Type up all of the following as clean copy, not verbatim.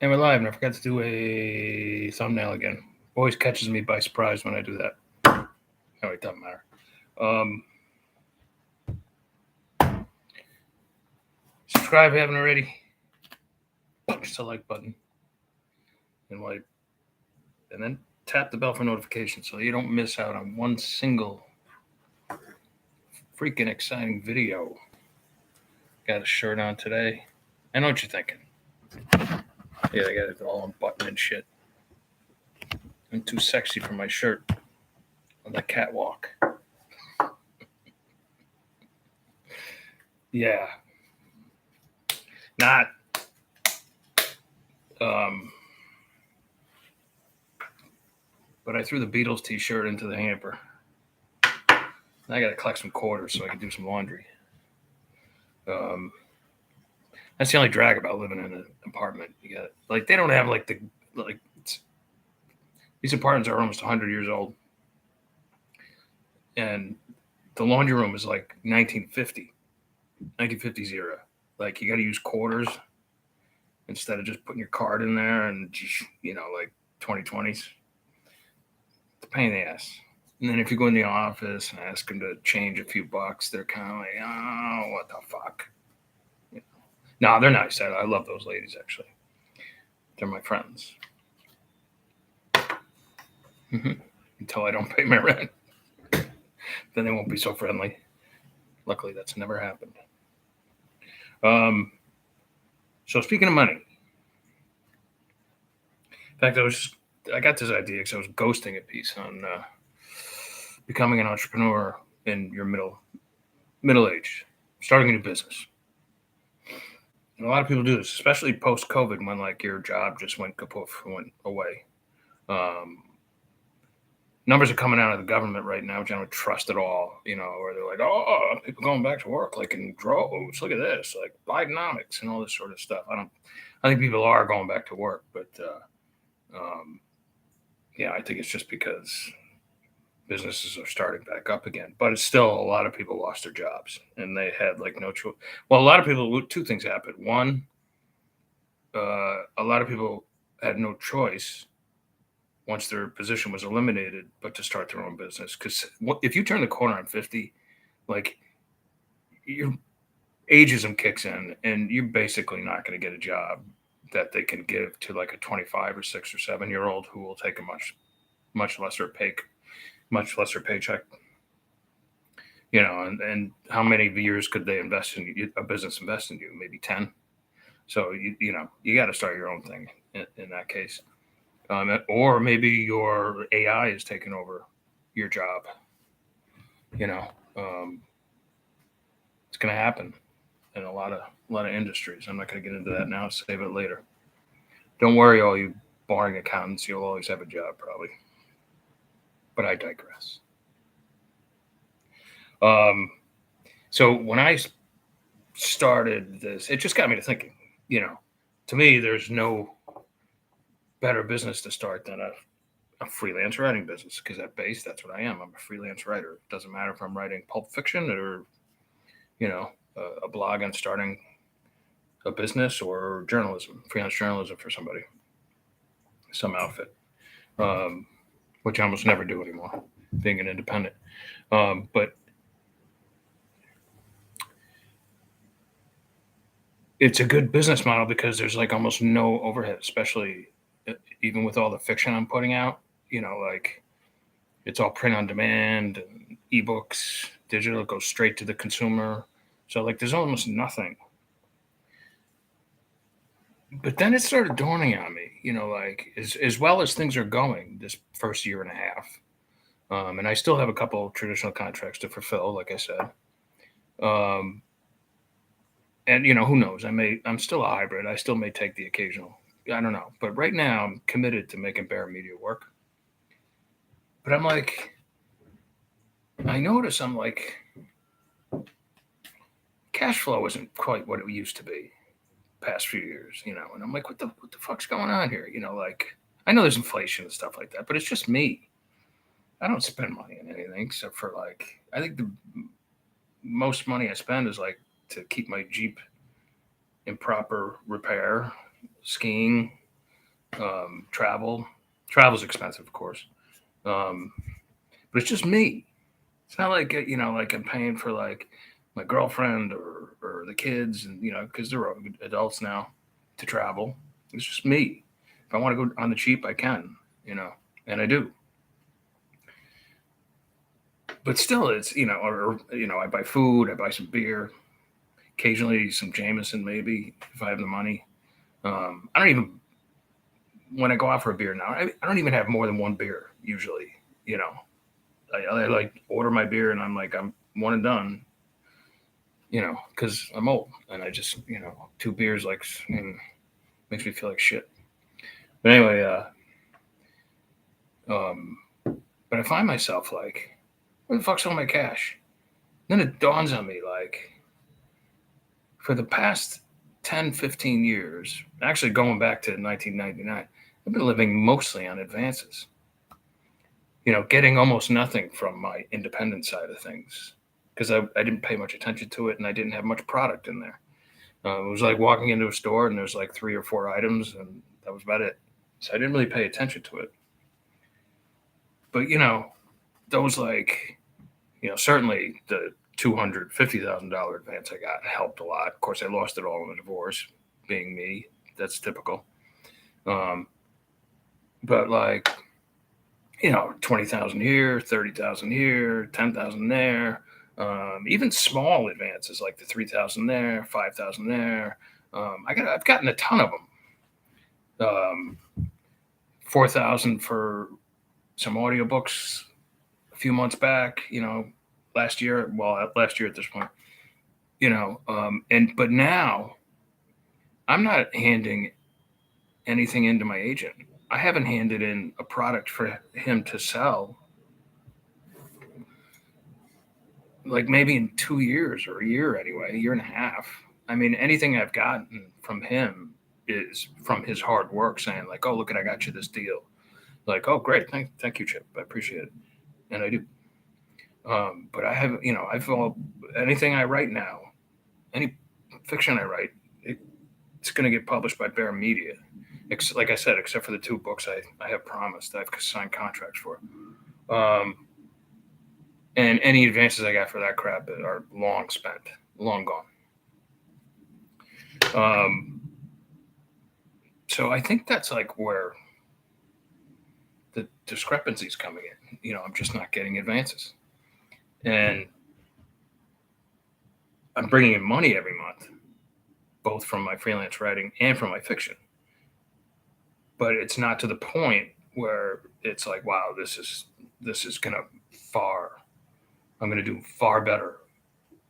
And we're live, and I forgot to do a thumbnail again. Always catches me by surprise when I do that. Anyway, it doesn't matter. Subscribe if you haven't already. Push the like button and then tap the bell for notifications so you don't miss out on one single freaking exciting video. Got a shirt on today. I know what you're thinking. Yeah, I got it all unbuttoned and shit. I'm too sexy for my shirt on the catwalk. Yeah. Not. But I threw the Beatles t-shirt into the hamper. I got to collect some quarters so I can do some laundry. That's the only drag about living in an apartment. You got like they don't have like these apartments are almost 100 years old, and the laundry room is like 1950s era. Like you got to use quarters instead of just putting your card in there and like 2020s. It's a pain in the ass. And then if you go in the office and ask them to change a few bucks, they're kind of like, oh, what the fuck? No, they're nice. I love those ladies, actually. They're my friends. Until I don't pay my rent. Then they won't be so friendly. Luckily, that's never happened. So speaking of money, in fact, I got this idea because I was ghosting a piece on becoming an entrepreneur in your middle age, starting a new business. And a lot of people do this, especially post COVID, when like your job just went kapoof, went away. Numbers are coming out of the government right now, which I don't trust at all. Where they're like, "Oh, people going back to work like in droves. Look at this, like Bidenomics and all this sort of stuff." I think people are going back to work, but yeah, I think it's just because businesses are starting back up again. But it's still a lot of people lost their jobs and they had like no choice. Well, a lot of people, two things happened. One, a lot of people had no choice once their position was eliminated, but to start their own business. Because if you turn the corner on 50, like your ageism kicks in, and you're basically not going to get a job that they can give to like a 25 or 6 or 7-year-old who will take a much lesser paycheck. And how many years could they invest in you, a business invest in you? Maybe 10. So you got to start your own thing in that case. Or maybe your AI is taking over your job. It's going to happen in a lot of industries. I'm not going to get into that now. Save it later. Don't worry, all you boring accountants. You'll always have a job, probably. But I digress. So when I started this, it just got me to thinking. To me, there's no better business to start than a freelance writing business, because at base, that's what I am. I'm a freelance writer. It doesn't matter if I'm writing pulp fiction or, a blog on starting a business or journalism, freelance journalism for somebody, some outfit, which I almost never do anymore, being an independent. But it's a good business model because there's like almost no overhead, especially even with all the fiction I'm putting out. Like it's all print on demand and ebooks, digital, it goes straight to the consumer. So like there's almost nothing. But then it started dawning on me, like as well as things are going this first year and a half. And I still have a couple of traditional contracts to fulfill, like I said. And who knows? I'm still a hybrid. I still may take the occasional. I don't know. But right now I'm committed to making Bear Media work. But I'm like, I notice I'm like, cash flow isn't quite what it used to be past few years, and I'm like, what the fuck's going on here? Like I know there's inflation and stuff like that, but it's just me. I don't spend money on anything except for like, I think the most money I spend is like to keep my Jeep in proper repair, skiing, Travel's expensive, of course. Um, but it's just me. It's not like like I'm paying for like my girlfriend or the kids, and because they're all adults now to travel. It's just me. If I want to go on the cheap, I can, and I do. But still, it's or I buy food, I buy some beer, occasionally some Jameson, maybe if I have the money. I don't even when I go out for a beer now. I don't even have more than one beer usually. You know, I like order my beer and I'm one and done. Because I'm old and I just two beers makes me feel like shit. But anyway, but I find myself like, where the fuck's all my cash? Then it dawns on me like, for the past 10, 15 years, actually going back to 1999, I've been living mostly on advances. Getting almost nothing from my independent side of things because I didn't pay much attention to it and I didn't have much product in there. It was like walking into a store and there's like 3 or 4 items and that was about it. So I didn't really pay attention to it. But those certainly the $250,000 advance I got helped a lot. Of course, I lost it all in a divorce, being me. That's typical. But 20,000 here, 30,000 here, 10,000 there. Even small advances like the 3,000 there, 5,000 there. I've gotten a ton of them. 4,000 for some audiobooks a few months back. Last year. Well, last year at this point. But now I'm not handing anything into my agent. I haven't handed in a product for him to sell like maybe in 2 years or a year anyway, a year and a half. I mean, anything I've gotten from him is from his hard work saying like, oh, look, I got you this deal. Like, oh, great. Thank you, Chip. I appreciate it. And I do. But I have, anything I write now, any fiction I write, it's going to get published by Bear Media. Like I said, except for the 2 books I have promised, I've signed contracts for. And any advances I got for that crap are long spent, long gone. So I think that's like where the discrepancy is coming in. I'm just not getting advances. And I'm bringing in money every month, both from my freelance writing and from my fiction. But it's not to the point where it's like, wow, this is gonna I'm gonna do far better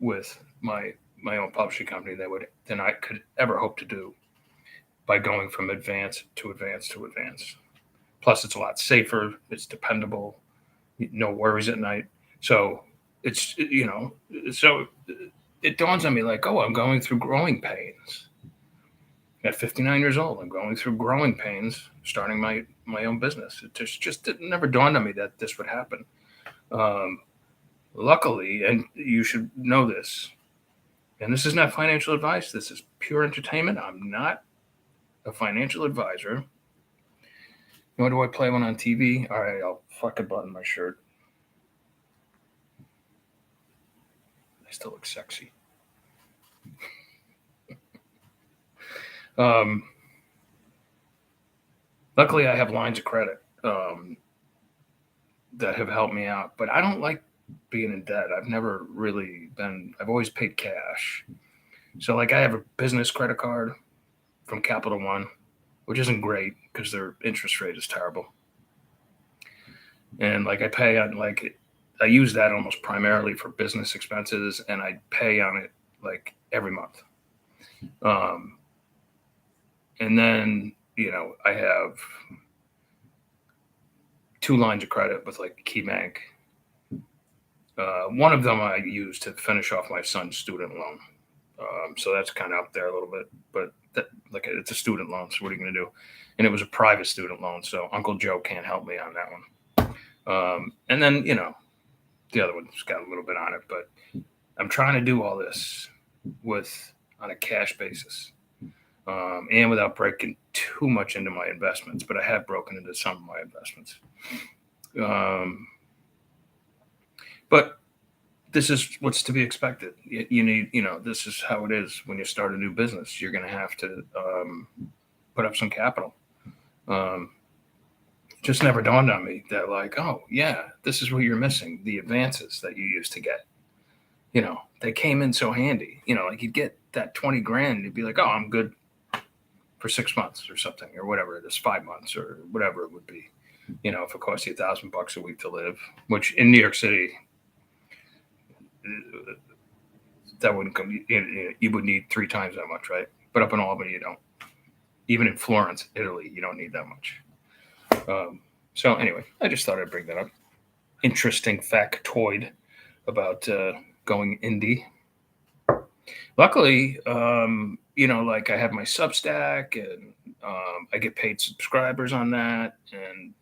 with my own publishing company than I could ever hope to do by going from advance to advance to advance. Plus, it's a lot safer. It's dependable. No worries at night. So it's so it dawns on me like, oh, I'm going through growing pains. At 59 years old, I'm going through growing pains, starting my own business. It never dawned on me that this would happen. Luckily, and you should know this, and this is not financial advice. This is pure entertainment. I'm not a financial advisor. Nor do I play one on TV. All right, I'll fucking button my shirt. I still look sexy. Luckily, I have lines of credit that have helped me out, but I don't like being in debt. I've always paid cash. So like I have a business credit card from Capital One, which isn't great because their interest rate is terrible. And like I pay on I use that almost primarily for business expenses and I pay on it like every month. And then, I have 2 lines of credit with like KeyBank. One of them I use to finish off my son's student loan. So that's kind of up there a little bit, but it's a student loan. So what are you going to do? And it was a private student loan. So Uncle Joe can't help me on that one. And then, the other one's got a little bit on it, but I'm trying to do all this on a cash basis. and without breaking too much into my investments. But I have broken into some of my investments. But this is what's to be expected. You need, this is how it is when you start a new business. You're going to have to put up some capital. Just never dawned on me that, like, oh yeah, this is what you're missing, the advances that you used to get. They came in so handy. Like you'd get that 20 grand, you'd be like, oh, I'm good for 6 months or something, or whatever it is, 5 months or whatever it would be. If it costs you $1,000 a week to live, which in New York City, that wouldn't come. You would need 3 times that much, right? But up in Albany, you don't. Even in Florence, Italy, you don't need that much. So anyway, I just thought I'd bring that up. Interesting factoid about going indie. Luckily, like I have my Substack, and I get paid subscribers on that, and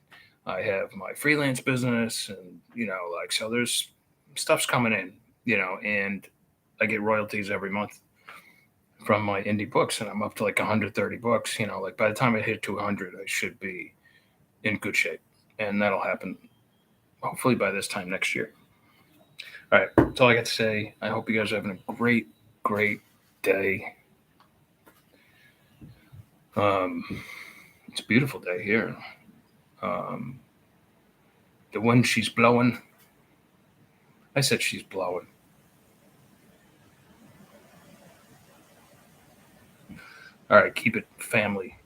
I have my freelance business, and so there's stuff's coming in, and I get royalties every month from my indie books, and I'm up to like 130 books. Like by the time I hit 200, I should be in good shape, and that'll happen hopefully by this time next year. All right, that's all I got to say. I hope you guys are having a great day. It's a beautiful day here. The wind she's blowing. I said she's blowing. All right, keep it family.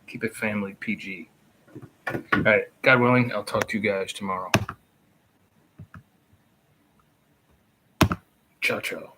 Keep it family PG. All right, God willing, I'll talk to you guys tomorrow. Ciao, ciao.